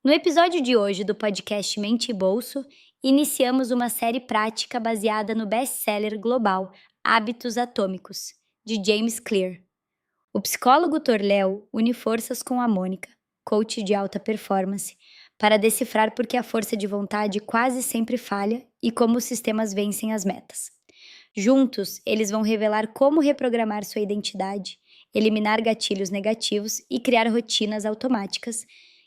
No episódio de hoje do podcast Mente e Bolso, iniciamos uma série prática baseada no best-seller global Hábitos Atômicos, de James Clear. O psicólogo Torléo une forças com a Mônica, coach de alta performance, para decifrar por que a força de vontade quase sempre falha e como os sistemas vencem as metas. Juntos, eles vão revelar como reprogramar sua identidade, eliminar gatilhos negativos e criar rotinas automáticas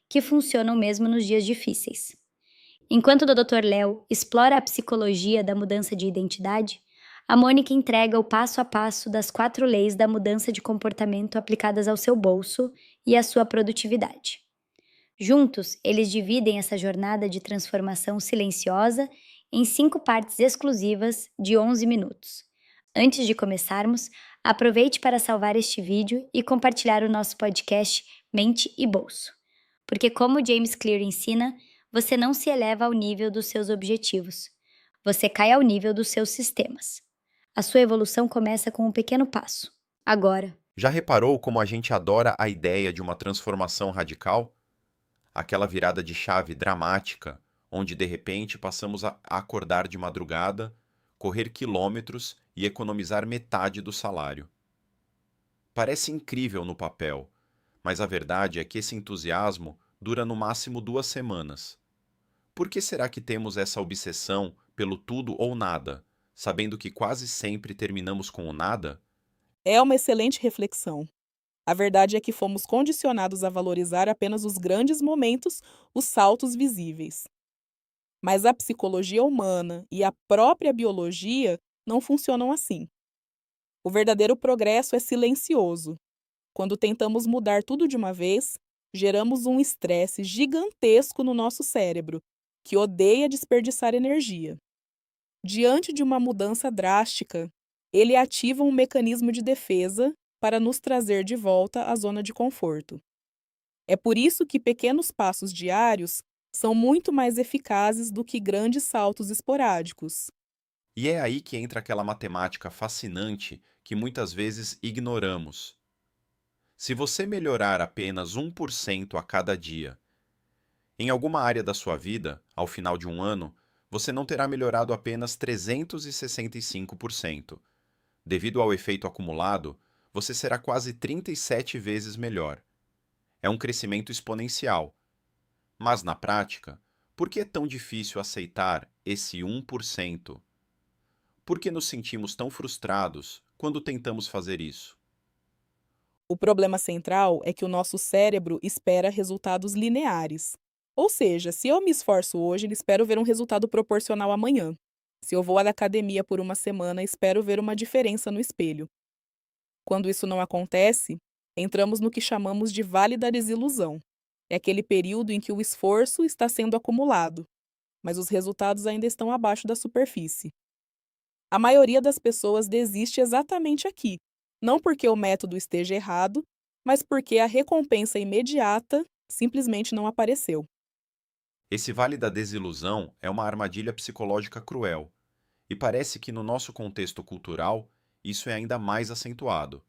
que funcionam mesmo nos dias difíceis. Enquanto o Dr. Léo explora a psicologia da mudança de identidade, a Mônica entrega o passo a passo das 4 leis da mudança de comportamento aplicadas ao seu bolso e à sua produtividade. Juntos, eles dividem essa jornada de transformação silenciosa em 5 partes exclusivas de 11 minutos. Antes de começarmos, aproveite para salvar este vídeo e compartilhar o nosso podcast Mente e Bolso. Porque, como James Clear ensina, você não se eleva ao nível dos seus objetivos, você cai ao nível dos seus sistemas. A sua evolução começa com um pequeno passo. Agora. Já reparou como a gente adora a ideia de uma transformação radical? Aquela virada de chave dramática, onde de repente passamos a acordar de madrugada, correr quilômetros e economizar metade do salário. Parece incrível no papel, mas a verdade é que esse entusiasmo dura no máximo 2 semanas. Por que será que temos essa obsessão pelo tudo ou nada, sabendo que quase sempre terminamos com o nada? É uma excelente reflexão. A verdade é que fomos condicionados a valorizar apenas os grandes momentos, os saltos visíveis. Mas a psicologia humana e a própria biologia não funcionam assim. O verdadeiro progresso é silencioso. Quando tentamos mudar tudo de uma vez, geramos um estresse gigantesco no nosso cérebro, que odeia desperdiçar energia. Diante de uma mudança drástica, ele ativa um mecanismo de defesa para nos trazer de volta à zona de conforto. É por isso que pequenos passos diários são muito mais eficazes do que grandes saltos esporádicos. E é aí que entra aquela matemática fascinante que muitas vezes ignoramos. Se você melhorar apenas 1% a cada dia, em alguma área da sua vida, ao final de um ano, você não terá melhorado apenas 365%. Devido ao efeito acumulado, você será quase 37 vezes melhor. É um crescimento exponencial. Mas na prática, por que é tão difícil aceitar esse 1%? Por que nos sentimos tão frustrados quando tentamos fazer isso? O problema central é que o nosso cérebro espera resultados lineares. Ou seja, se eu me esforço hoje, eu espero ver um resultado proporcional amanhã. Se eu vou à academia por uma semana, espero ver uma diferença no espelho. Quando isso não acontece, entramos no que chamamos de vale da desilusão. É aquele período em que o esforço está sendo acumulado, mas os resultados ainda estão abaixo da superfície. A maioria das pessoas desiste exatamente aqui, não porque o método esteja errado, mas porque a recompensa imediata simplesmente não apareceu. Esse vale da desilusão é uma armadilha psicológica cruel, e parece que no nosso contexto cultural isso é ainda mais acentuado.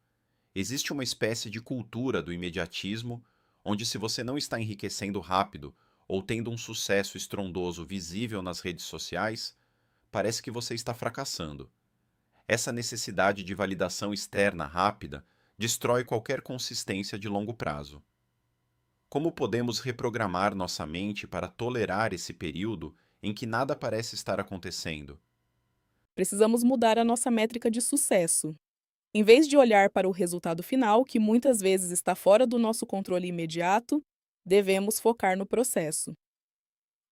Existe uma espécie de cultura do imediatismo, onde se você não está enriquecendo rápido ou tendo um sucesso estrondoso visível nas redes sociais, parece que você está fracassando. Essa necessidade de validação externa rápida destrói qualquer consistência de longo prazo. Como podemos reprogramar nossa mente para tolerar esse período em que nada parece estar acontecendo? Precisamos mudar a nossa métrica de sucesso. Em vez de olhar para o resultado final, que muitas vezes está fora do nosso controle imediato, devemos focar no processo.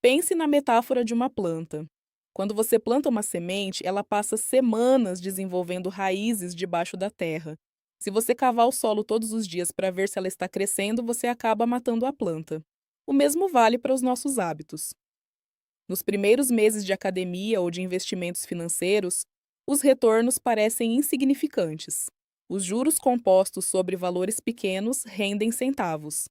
Pense na metáfora de uma planta. Quando você planta uma semente, ela passa semanas desenvolvendo raízes debaixo da terra. Se você cavar o solo todos os dias para ver se ela está crescendo, você acaba matando a planta. O mesmo vale para os nossos hábitos. Nos primeiros meses de academia ou de investimentos financeiros, os retornos parecem insignificantes. Os juros compostos sobre valores pequenos rendem centavos.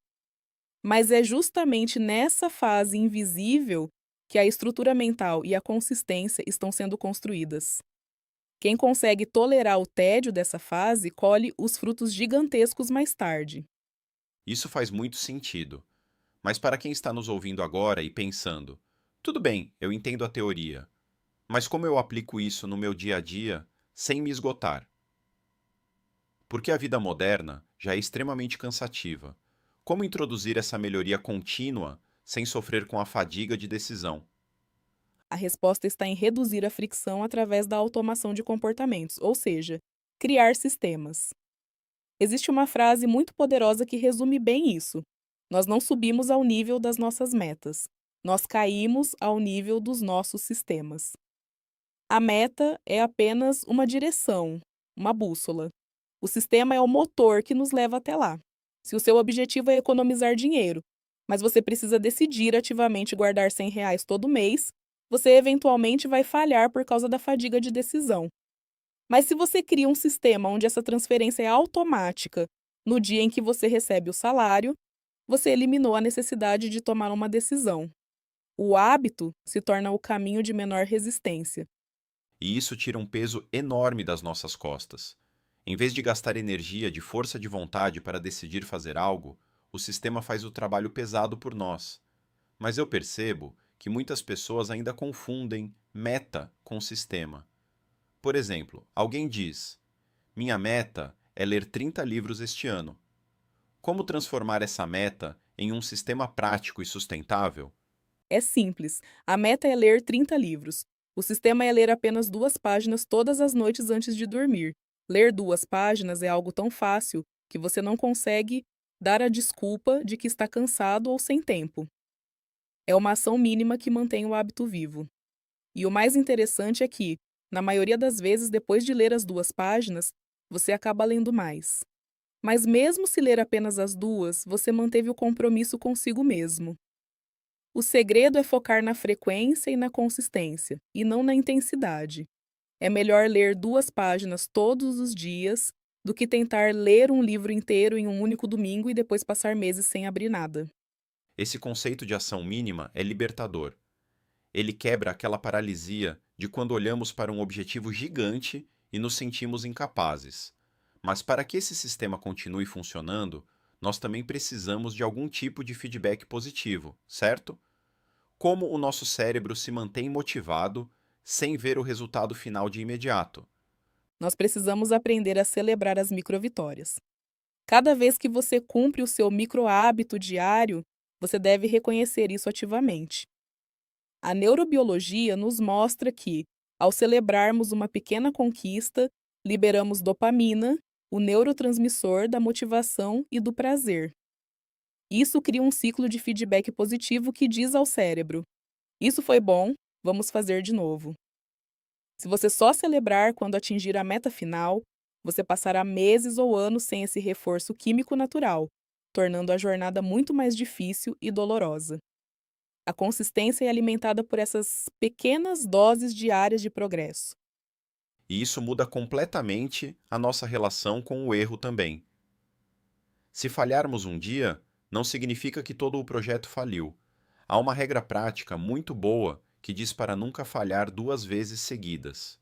Mas é justamente nessa fase invisível que a estrutura mental e a consistência estão sendo construídas. Quem consegue tolerar o tédio dessa fase colhe os frutos gigantescos mais tarde. Isso faz muito sentido. Mas para quem está nos ouvindo agora e pensando, tudo bem, eu entendo a teoria, mas como eu aplico isso no meu dia a dia sem me esgotar? Porque a vida moderna já é extremamente cansativa. Como introduzir essa melhoria contínua sem sofrer com a fadiga de decisão? A resposta está em reduzir a fricção através da automação de comportamentos, ou seja, criar sistemas. Existe uma frase muito poderosa que resume bem isso. Nós não subimos ao nível das nossas metas. Nós caímos ao nível dos nossos sistemas. A meta é apenas uma direção, uma bússola. O sistema é o motor que nos leva até lá. Se o seu objetivo é economizar dinheiro, mas você precisa decidir ativamente guardar R$ 100 todo mês, você eventualmente vai falhar por causa da fadiga de decisão. Mas se você cria um sistema onde essa transferência é automática no dia em que você recebe o salário, você eliminou a necessidade de tomar uma decisão. O hábito se torna o caminho de menor resistência. E isso tira um peso enorme das nossas costas. Em vez de gastar energia de força de vontade para decidir fazer algo, o sistema faz o trabalho pesado por nós. Mas eu percebo que muitas pessoas ainda confundem meta com sistema. Por exemplo, alguém diz: minha meta é ler 30 livros este ano. Como transformar essa meta em um sistema prático e sustentável? É simples. A meta é ler 30 livros. O sistema é ler apenas 2 páginas todas as noites antes de dormir. Ler 2 páginas é algo tão fácil que você não consegue dar a desculpa de que está cansado ou sem tempo. É uma ação mínima que mantém o hábito vivo. E o mais interessante é que, na maioria das vezes, depois de ler as 2 páginas, você acaba lendo mais. Mas mesmo se ler apenas as 2, você manteve o compromisso consigo mesmo. O segredo é focar na frequência e na consistência, e não na intensidade. É melhor ler 2 páginas todos os dias do que tentar ler um livro inteiro em um único domingo e depois passar meses sem abrir nada. Esse conceito de ação mínima é libertador. Ele quebra aquela paralisia de quando olhamos para um objetivo gigante e nos sentimos incapazes. Mas para que esse sistema continue funcionando, nós também precisamos de algum tipo de feedback positivo, certo? Como o nosso cérebro se mantém motivado sem ver o resultado final de imediato? Nós precisamos aprender a celebrar as microvitórias. Cada vez que você cumpre o seu microhábito diário, você deve reconhecer isso ativamente. A neurobiologia nos mostra que, ao celebrarmos uma pequena conquista, liberamos dopamina, o neurotransmissor da motivação e do prazer. Isso cria um ciclo de feedback positivo que diz ao cérebro: isso foi bom, vamos fazer de novo. Se você só celebrar quando atingir a meta final, você passará meses ou anos sem esse reforço químico natural, tornando a jornada muito mais difícil e dolorosa. A consistência é alimentada por essas pequenas doses diárias de progresso. E isso muda completamente a nossa relação com o erro também. Se falharmos um dia, não significa que todo o projeto faliu. Há uma regra prática muito boa que diz para nunca falhar 2 vezes seguidas.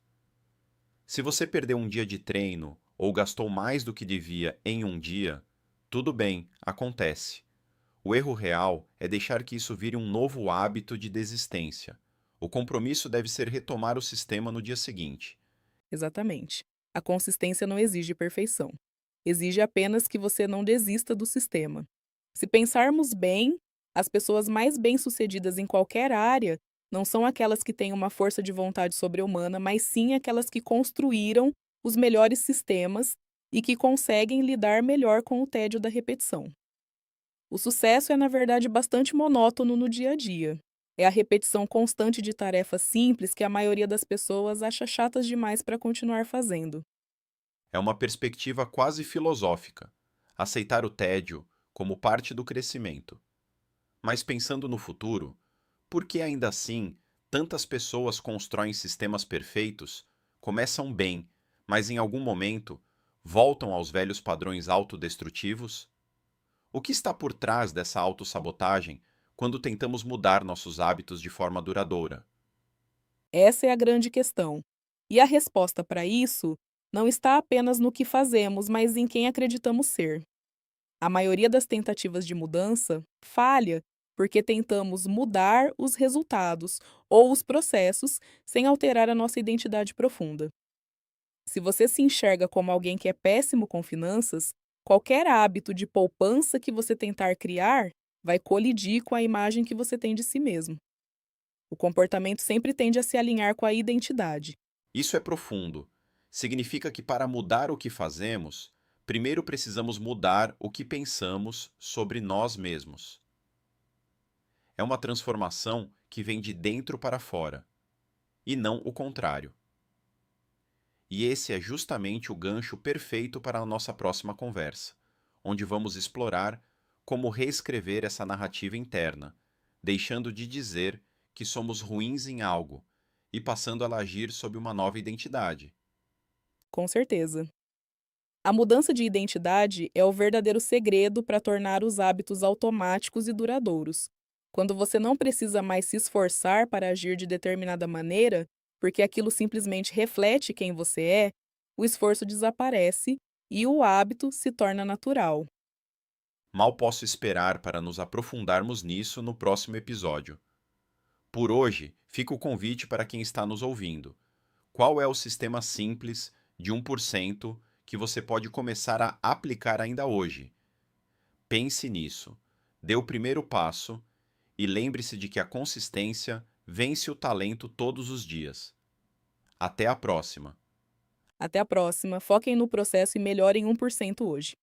Se você perdeu um dia de treino ou gastou mais do que devia em um dia, tudo bem, acontece. O erro real é deixar que isso vire um novo hábito de desistência. O compromisso deve ser retomar o sistema no dia seguinte. Exatamente. A consistência não exige perfeição. Exige apenas que você não desista do sistema. Se pensarmos bem, as pessoas mais bem-sucedidas em qualquer área não são aquelas que têm uma força de vontade sobre-humana, mas sim aquelas que construíram os melhores sistemas e que conseguem lidar melhor com o tédio da repetição. O sucesso é, na verdade, bastante monótono no dia a dia. É a repetição constante de tarefas simples que a maioria das pessoas acha chatas demais para continuar fazendo. É uma perspectiva quase filosófica, aceitar o tédio como parte do crescimento. Mas pensando no futuro, por que ainda assim tantas pessoas constroem sistemas perfeitos, começam bem, mas em algum momento voltam aos velhos padrões autodestrutivos? O que está por trás dessa autossabotagem quando tentamos mudar nossos hábitos de forma duradoura? Essa é a grande questão. E a resposta para isso não está apenas no que fazemos, mas em quem acreditamos ser. A maioria das tentativas de mudança falha porque tentamos mudar os resultados ou os processos sem alterar a nossa identidade profunda. Se você se enxerga como alguém que é péssimo com finanças, qualquer hábito de poupança que você tentar criar vai colidir com a imagem que você tem de si mesmo. O comportamento sempre tende a se alinhar com a identidade. Isso é profundo. Significa que para mudar o que fazemos, primeiro precisamos mudar o que pensamos sobre nós mesmos. É uma transformação que vem de dentro para fora, e não o contrário. E esse é justamente o gancho perfeito para a nossa próxima conversa, onde vamos explorar como reescrever essa narrativa interna, deixando de dizer que somos ruins em algo e passando a agir sob uma nova identidade. Com certeza. A mudança de identidade é o verdadeiro segredo para tornar os hábitos automáticos e duradouros. Quando você não precisa mais se esforçar para agir de determinada maneira, porque aquilo simplesmente reflete quem você é, o esforço desaparece e o hábito se torna natural. Mal posso esperar para nos aprofundarmos nisso no próximo episódio. Por hoje, fica o convite para quem está nos ouvindo. Qual é o sistema simples de 1% que você pode começar a aplicar ainda hoje? Pense nisso. Dê o primeiro passo e lembre-se de que a consistência vence o talento todos os dias. Até a próxima! Até a próxima, foquem no processo e melhorem 1% hoje.